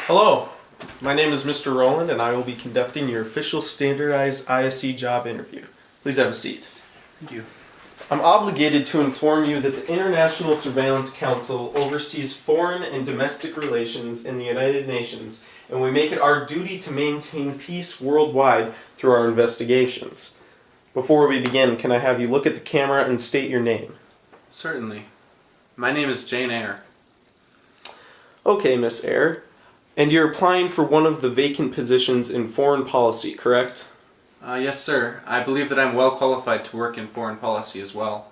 Hello, my name is Mr. Rowland and I will be conducting your official standardized ISE job interview. Please have a seat. Thank you. I'm obligated to inform you that the International Surveillance Council oversees foreign and domestic relations in the United Nations, and we make it our duty to maintain peace worldwide through our investigations. Before we begin, can I have you look at the camera and state your name? Certainly. My name is Jane Eyre. Okay, Miss Eyre. And you're applying for one of the vacant positions in foreign policy, correct? Yes, sir. I believe that I'm well qualified to work in foreign policy as well.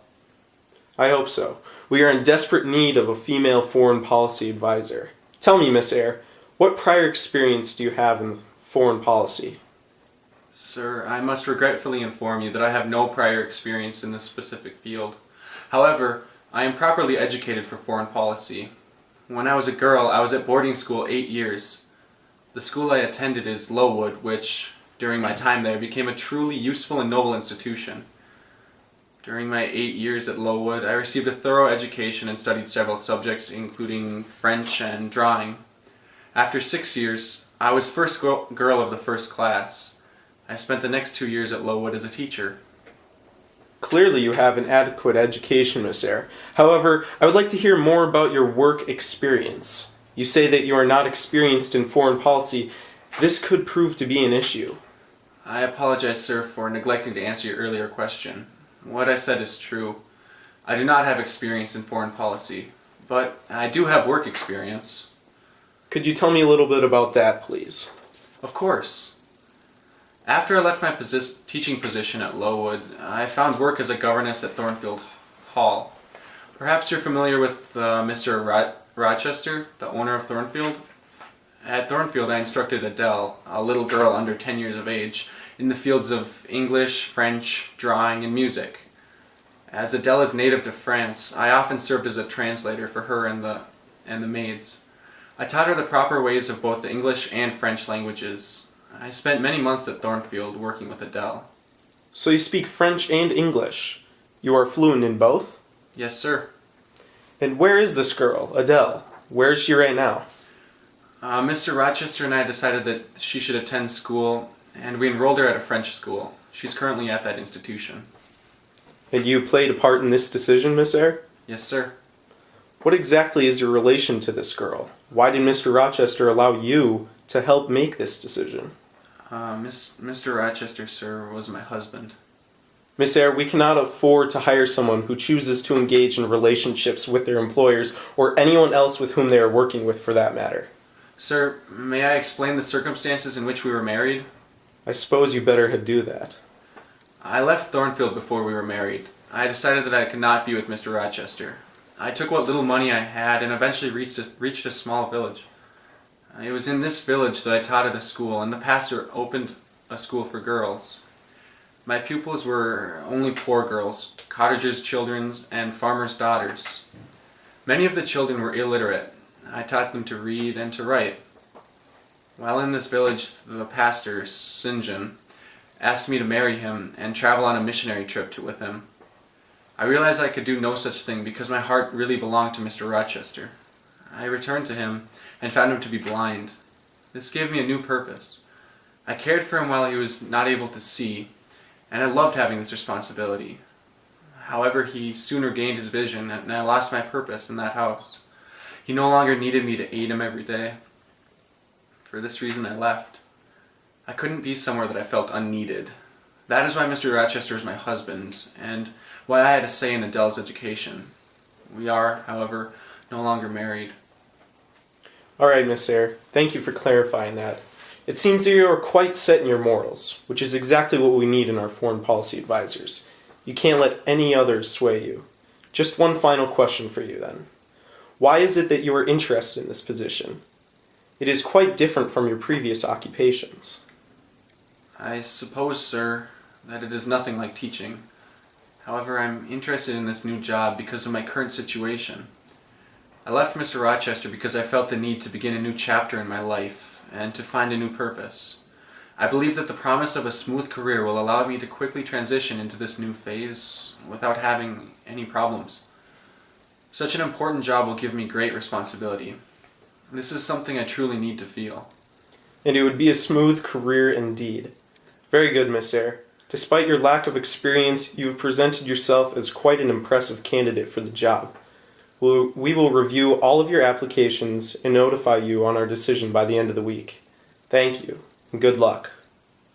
I hope so. We are in desperate need of a female foreign policy advisor. Tell me, Miss Eyre, what prior experience do you have in foreign policy? Sir, I must regretfully inform you that I have no prior experience in this specific field. However, I am properly educated for foreign policy. When I was a girl, I was at boarding school 8 years. The school I attended is Lowood, which, during my time there, became a truly useful and noble institution. During my 8 years at Lowood, I received a thorough education and studied several subjects, including French and drawing. After 6 years, I was first girl of the first class. I spent the next 2 years at Lowood as a teacher. Clearly you have an adequate education, Miss Eyre. However, I would like to hear more about your work experience. You say that you are not experienced in foreign policy. This could prove to be an issue. I apologize, sir, for neglecting to answer your earlier question. What I said is true. I do not have experience in foreign policy, but I do have work experience. Could you tell me a little bit about that, please? Of course. After I left my teaching position at Lowood, I found work as a governess at Thornfield Hall. Perhaps you're familiar with Mr. Rochester, the owner of Thornfield? At Thornfield, I instructed Adele, a little girl under 10 years of age, in the fields of English, French, drawing, and music. As Adele is native to France, I often served as a translator for her and the maids. I taught her the proper ways of both the English and French languages. I spent many months at Thornfield working with Adele. So you speak French and English. You are fluent in both? Yes, sir. And where is this girl, Adele? Where is she right now? Mr. Rochester and I decided that she should attend school, and we enrolled her at a French school. She's currently at that institution. And you played a part in this decision, Miss Eyre? Yes, sir. What exactly is your relation to this girl? Why did Mr. Rochester allow you to help make this decision? Mr. Rochester, sir, was my husband. Miss Eyre, we cannot afford to hire someone who chooses to engage in relationships with their employers or anyone else with whom they are working with for that matter. Sir, may I explain the circumstances in which we were married? I suppose you better do that. I left Thornfield before we were married. I decided that I could not be with Mr. Rochester. I took what little money I had and eventually reached a small village. It was in this village that I taught at a school, and the pastor opened a school for girls. My pupils were only poor girls, cottagers' children, and farmers' daughters. Many of the children were illiterate. I taught them to read and to write. While in this village, the pastor, St. John, asked me to marry him and travel on a missionary trip with him. I realized I could do no such thing because my heart really belonged to Mr. Rochester. I returned to him and found him to be blind. This gave me a new purpose. I cared for him while he was not able to see, and I loved having this responsibility. However, he soon regained his vision, and I lost my purpose in that house. He no longer needed me to aid him every day. For this reason, I left. I couldn't be somewhere that I felt unneeded. That is why Mr. Rochester is my husband, and why I had a say in Adele's education. We are, however, no longer married. All right, Miss Eyre. Thank you for clarifying that. It seems that you are quite set in your morals, which is exactly what we need in our foreign policy advisors. You can't let any others sway you. Just one final question for you, then. Why is it that you are interested in this position? It is quite different from your previous occupations. I suppose, sir, that it is nothing like teaching. However, I'm interested in this new job because of my current situation. I left Mr. Rochester because I felt the need to begin a new chapter in my life and to find a new purpose. I believe that the promise of a smooth career will allow me to quickly transition into this new phase without having any problems. Such an important job will give me great responsibility. This is something I truly need to feel. And it would be a smooth career indeed. Very good, Miss Eyre. Despite your lack of experience, you have presented yourself as quite an impressive candidate for the job. We will review all of your applications and notify you on our decision by the end of the week. Thank you, and good luck.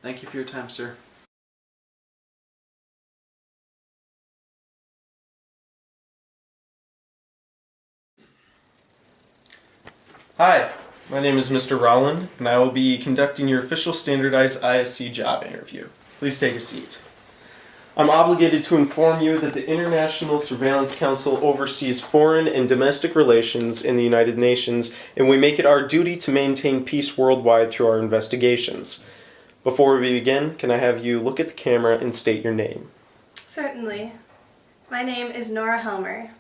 Thank you for your time, sir. Hi, my name is Mr. Rowland, and I will be conducting your official standardized ISC job interview. Please take a seat. I'm obligated to inform you that the International Surveillance Council oversees foreign and domestic relations in the United Nations, and we make it our duty to maintain peace worldwide through our investigations. Before we begin, can I have you look at the camera and state your name? Certainly. My name is Nora Helmer,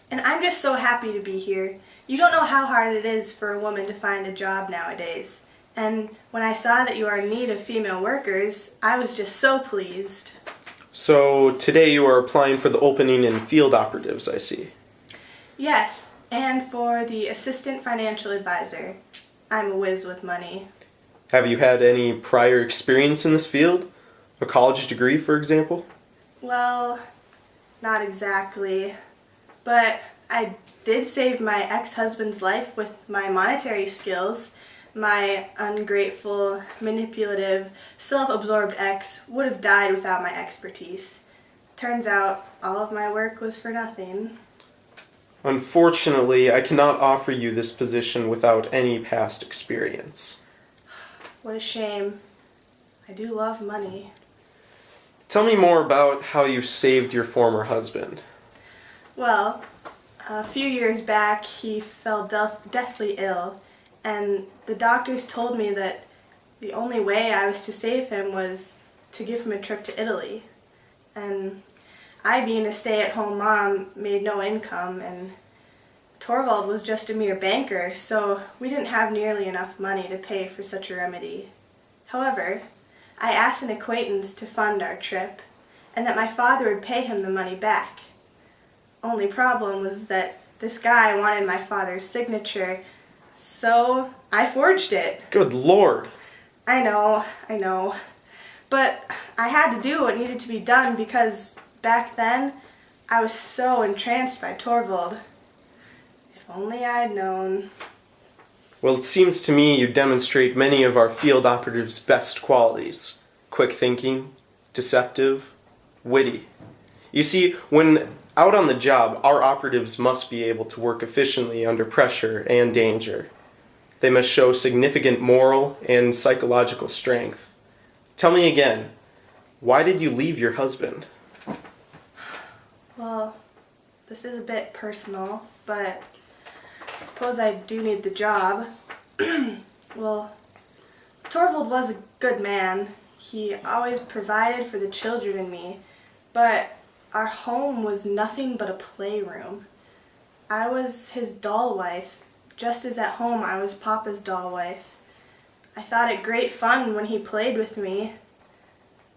and I'm just so happy to be here. You don't know how hard it is for a woman to find a job nowadays. And when I saw that you are in need of female workers, I was just so pleased. So today you are applying for the opening in field operatives, I see. Yes, and for the assistant financial advisor. I'm a whiz with money. Have you had any prior experience in this field? A college degree, for example? Well, not exactly. But I did save my ex-husband's life with my monetary skills. My ungrateful, manipulative, self-absorbed ex would have died without my expertise. Turns out, all of my work was for nothing. Unfortunately, I cannot offer you this position without any past experience. What a shame. I do love money. Tell me more about how you saved your former husband. Well, a few years back, he fell deathly ill. And the doctors told me that the only way I was to save him was to give him a trip to Italy. And I, being a stay-at-home mom, made no income, and Torvald was just a mere banker, so we didn't have nearly enough money to pay for such a remedy. However, I asked an acquaintance to fund our trip, and that my father would pay him the money back. Only problem was that this guy wanted my father's signature, so I forged it. Good Lord! I know. But I had to do what needed to be done because back then I was so entranced by Torvald. If only I'd known. Well, it seems to me you demonstrate many of our field operatives' best qualities. Quick thinking, deceptive, witty. You see, when out on the job, our operatives must be able to work efficiently under pressure and danger. They must show significant moral and psychological strength. Tell me again, why did you leave your husband? Well, this is a bit personal, but I suppose I do need the job. Well, Torvald was a good man. He always provided for the children and me, but our home was nothing but a playroom. I was his doll wife, just as at home I was Papa's doll wife. I thought it great fun when he played with me,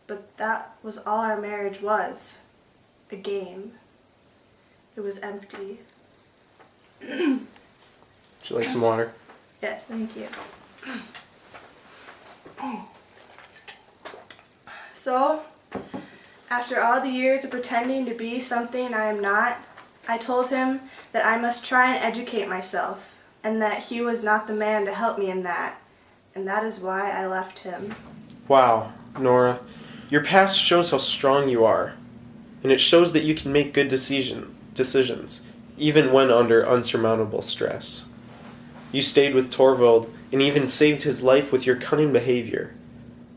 but that was all our marriage was, a game. It was empty. Would you like some water? Yes, thank you. So, after all the years of pretending to be something I am not, I told him that I must try and educate myself, and that he was not the man to help me in that, and that is why I left him. Wow, Nora, your past shows how strong you are, and it shows that you can make good decisions, even when under unsurmountable stress. You stayed with Torvald and even saved his life with your cunning behavior.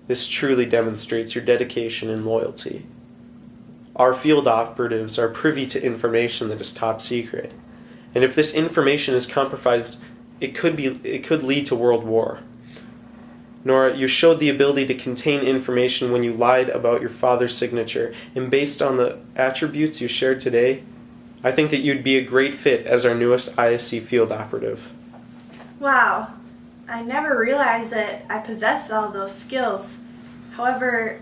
This truly demonstrates your dedication and loyalty. Our field operatives are privy to information that is top secret, and if this information is compromised, it could lead to world war. Nora, you showed the ability to contain information when you lied about your father's signature, and based on the attributes you shared today, I think that you'd be a great fit as our newest ISC field operative. Wow, I never realized that I possessed all those skills. However,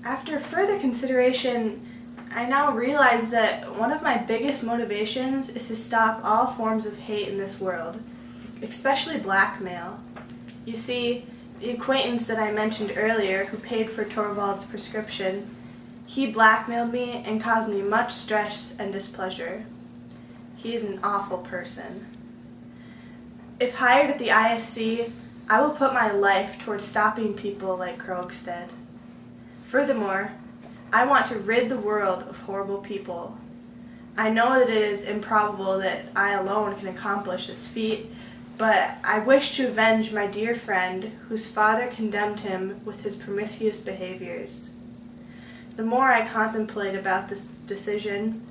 after further consideration, I now realize that one of my biggest motivations is to stop all forms of hate in this world. especially blackmail. You see, the acquaintance that I mentioned earlier who paid for Torvald's prescription, he blackmailed me and caused me much stress and displeasure. He is an awful person. If hired at the ISC, I will put my life towards stopping people like Krogstad. Furthermore, I want to rid the world of horrible people. I know that it is improbable that I alone can accomplish this feat, but I wish to avenge my dear friend whose father condemned him with his promiscuous behaviors. The more I contemplate about this position,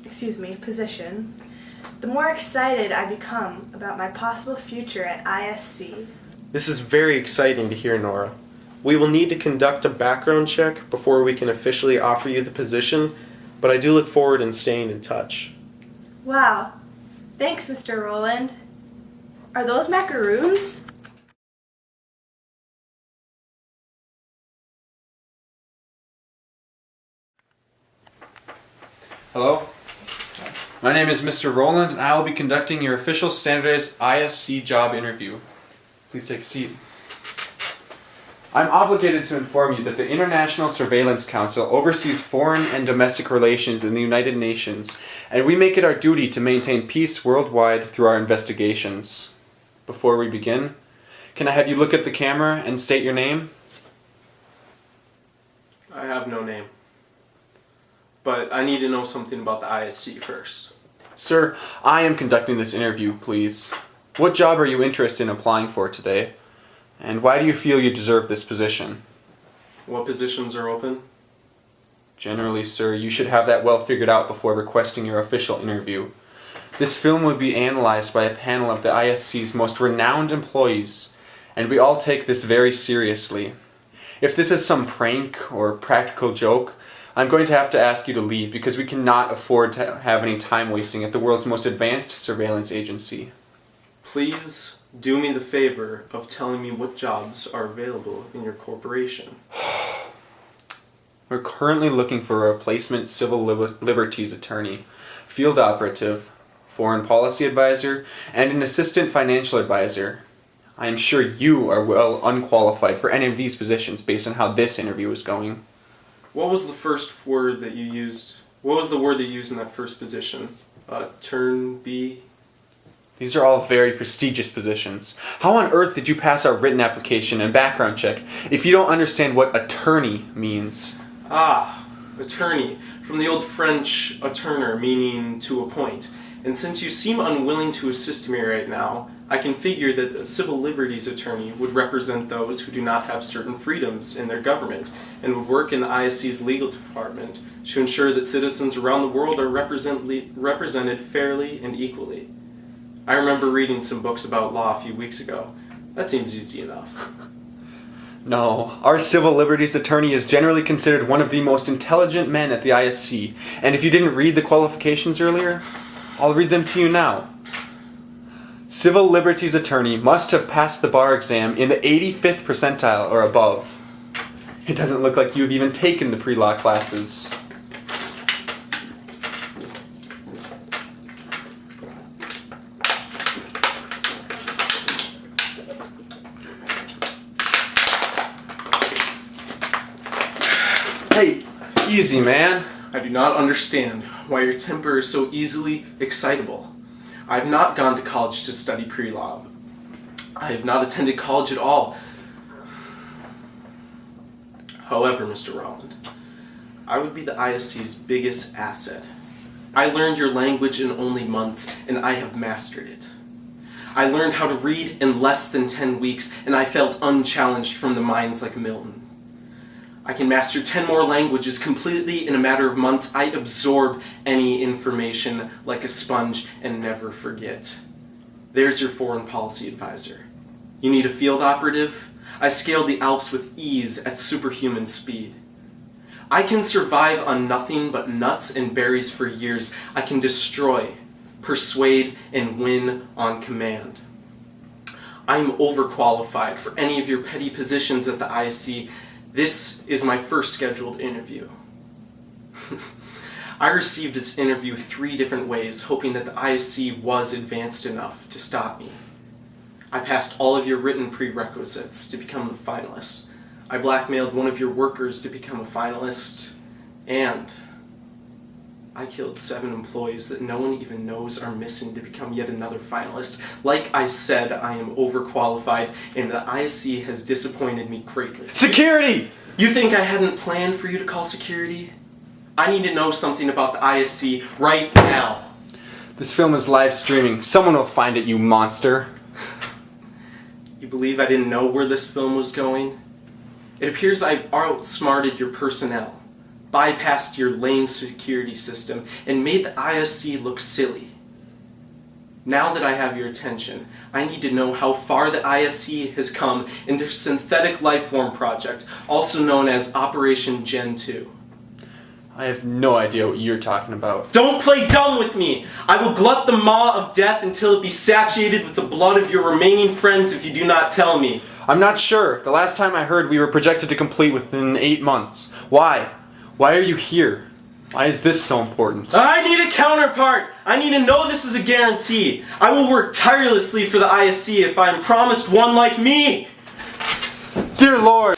the more excited I become about my possible future at ISC. This is very exciting to hear, Nora. We will need to conduct a background check before we can officially offer you the position, but I do look forward in staying in touch. Wow. Thanks, Mr. Roland. Are those macaroons? Hello? My name is Mr. Roland, and I will be conducting your official standardized ISC job interview. Please take a seat. I'm obligated to inform you that the International Surveillance Council oversees foreign and domestic relations in the United Nations, and we make it our duty to maintain peace worldwide through our investigations. Before we begin, can I have you look at the camera and state your name? I have no name. But I need to know something about the ISC first. Sir, I am conducting this interview, please. What job are you interested in applying for today? And why do you feel you deserve this position? What positions are open? Generally, sir, you should have that well figured out before requesting your official interview. This film will be analyzed by a panel of the ISC's most renowned employees, and we all take this very seriously. If this is some prank or practical joke, I'm going to have to ask you to leave because we cannot afford to have any time wasting at the world's most advanced surveillance agency. Please do me the favor of telling me what jobs are available in your corporation. We're currently looking for a replacement civil liberties attorney, field operative, foreign policy advisor, and an assistant financial advisor. I am sure you are well unqualified for any of these positions based on how this interview is going. What was the first word that you used? What was the word that you used in that first position? Turnby? These are all very prestigious positions. How on earth did you pass our written application and background check if you don't understand what attorney means? Ah, attorney, from the old French attorner, meaning to appoint. And since you seem unwilling to assist me right now, I can figure that a civil liberties attorney would represent those who do not have certain freedoms in their government and would work in the ISC's legal department to ensure that citizens around the world are represented fairly and equally. I remember reading some books about law a few weeks ago. That seems easy enough. No, our civil liberties attorney is generally considered one of the most intelligent men at the ISC, and if you didn't read the qualifications earlier, I'll read them to you now. Civil liberties attorney must have passed the bar exam in the 85th percentile or above. It doesn't look like you've even taken the pre-law classes. Hey, easy, man. I do not understand why your temper is so easily excitable. I have not gone to college to study pre-law. I have not attended college at all. However, Mr. Roland, I would be the ISC's biggest asset. I learned your language in only months, and I have mastered it. I learned how to read in less than 10 weeks, and I felt unchallenged from the minds like Milton. I can master 10 more languages completely in a matter of months. I absorb any information like a sponge and never forget. There's your foreign policy advisor. You need a field operative? I scaled the Alps with ease at superhuman speed. I can survive on nothing but nuts and berries for years. I can destroy, persuade, and win on command. I'm overqualified for any of your petty positions at the ISC. This is my first scheduled interview. I received this interview 3 different ways, hoping that the ISC was advanced enough to stop me. I passed all of your written prerequisites to become the finalist. I blackmailed one of your workers to become a finalist. And I killed 7 employees that no one even knows are missing to become yet another finalist. Like I said, I am overqualified, and the ISC has disappointed me greatly. Security! You think I hadn't planned for you to call security? I need to know something about the ISC right now. This film is live streaming. Someone will find it, you monster. You believe I didn't know where this film was going? It appears I've outsmarted your personnel, bypassed your lame security system, and made the ISC look silly. Now that I have your attention, I need to know how far the ISC has come in their synthetic lifeform project, also known as Operation Gen 2. I have no idea what you're talking about. Don't play dumb with me! I will glut the maw of death until it be satiated with the blood of your remaining friends if you do not tell me. I'm not sure. The last time I heard we were projected to complete within 8 months. Why? Why are you here? Why is this so important? I need a counterpart! I need to know this is a guarantee. I will work tirelessly for the ISC if I am promised one like me! Dear Lord!